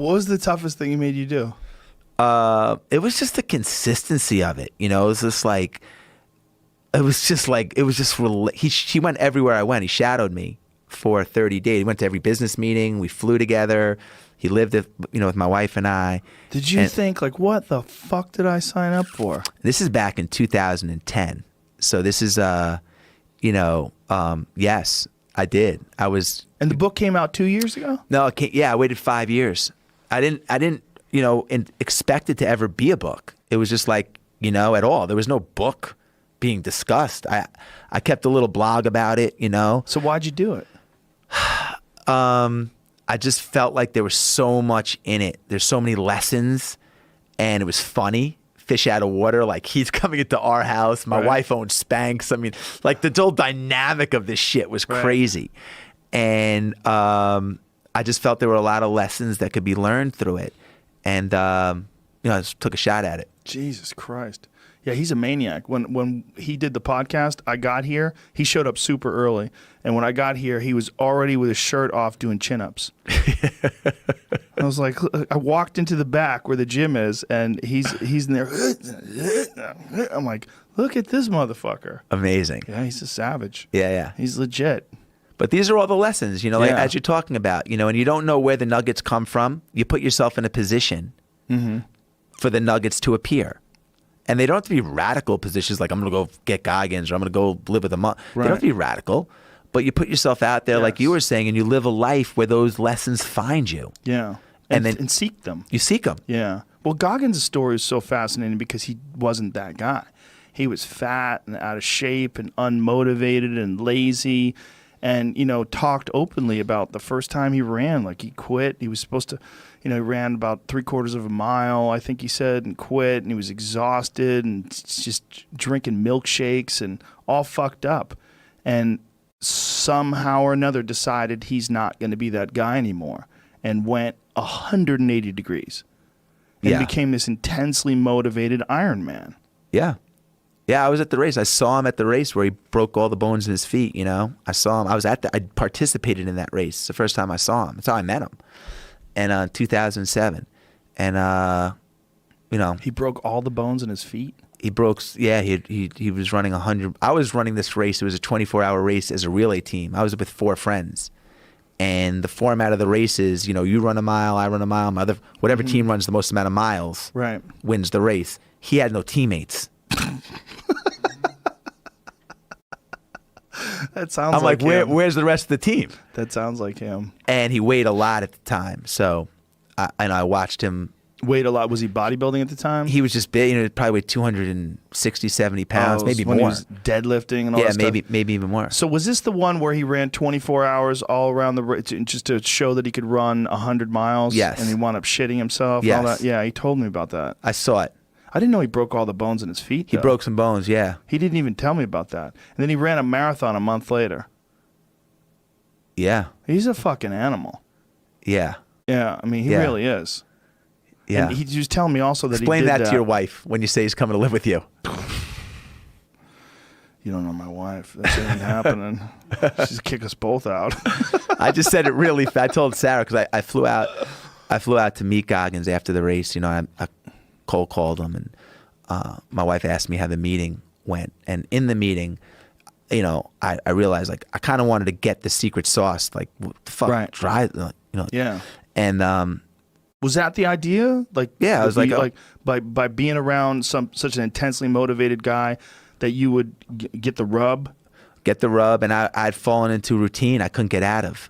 What was the toughest thing he made you do? It was just the consistency of it. You know, it was just like, he went everywhere I went. He shadowed me for 30 days. He went to every business meeting. We flew together. He lived, with my wife and I. Did you think, like, what the fuck did I sign up for? This is back in 2010. So this is, yes, I did. I was. And the book came out 2 years ago? No, I waited 5 years. I didn't, expect it to ever be a book. It was just like, at all. There was no book being discussed. I kept a little blog about it, So why'd you do it? I just felt like there was so much in it. There's so many lessons, and it was funny. Fish out of water, like he's coming into our house. My wife owns Spanx. I mean, like the whole dynamic of this shit was crazy. And I just felt there were a lot of lessons that could be learned through it. And, I just took a shot at it. Jesus Christ. Yeah, he's a maniac. When he did the podcast, I got here, he showed up super early. And when I got here, he was already with his shirt off doing chin-ups. I was like, I walked into the back where the gym is, and he's in there. I'm like, look at this motherfucker. Amazing. Yeah, he's a savage. Yeah. He's legit. But these are all the lessons, like as you're talking about, and you don't know where the nuggets come from. You put yourself in a position for the nuggets to appear. And they don't have to be radical positions like I'm going to go get Goggins or I'm going to go live with a monk. They don't have to be radical. But you put yourself out there like you were saying, and you live a life where those lessons find you. Yeah. And seek them. You seek them. Yeah. Well, Goggins' story is so fascinating because he wasn't that guy. He was fat and out of shape and unmotivated and lazy and, talked openly about the first time he ran. Like he quit. He was supposed to, he ran about 3/4 of a mile, I think he said, and quit. And he was exhausted and just drinking milkshakes and all fucked up. And somehow or another decided he's not going to be that guy anymore and went 180 degrees and became this intensely motivated Iron Man. Yeah. Yeah, I was at the race. I saw him at the race where he broke all the bones in his feet, I saw him. I participated in that race. It's the first time I saw him. That's how I met him. And 2007. And he broke all the bones in his feet? He was running 100. I was running this race. It was a 24-hour race as a relay team. I was with 4 friends. And the format of the race is, you run a mile, I run a mile, whatever team runs the most amount of miles wins the race. He had no teammates. That sounds I'm like where's the rest of the team? That sounds like him. And he weighed a lot at the time. So I watched him. Weighed a lot. Was he bodybuilding at the time? He was just big. Probably weighed 260, 70 pounds, maybe when more. He was deadlifting and all that stuff? Yeah, maybe even more. So was this the one where he ran 24 hours all around just to show that he could run 100 miles? Yes. And he wound up shitting himself? Yes. And all that? Yeah, he told me about that. I saw it. I didn't know he broke all the bones in his feet, He broke some bones, yeah. He didn't even tell me about that. And then he ran a marathon a month later. Yeah. He's a fucking animal. Yeah. Yeah, I mean, he really is. Yeah. And he was telling me also that Explain he did that to your wife when you say he's coming to live with you. You don't know my wife. That shit ain't happening. She's kick us both out. I just said it really fast. I told Sarah because I flew out to meet Goggins after the race. I cold called him, and my wife asked me how the meeting went. And in the meeting, I realized like I kind of wanted to get the secret sauce, like what the fuck, Yeah. And was that the idea? Like, yeah, I was like by being around such an intensely motivated guy that you would get the rub. And I'd fallen into routine I couldn't get out of.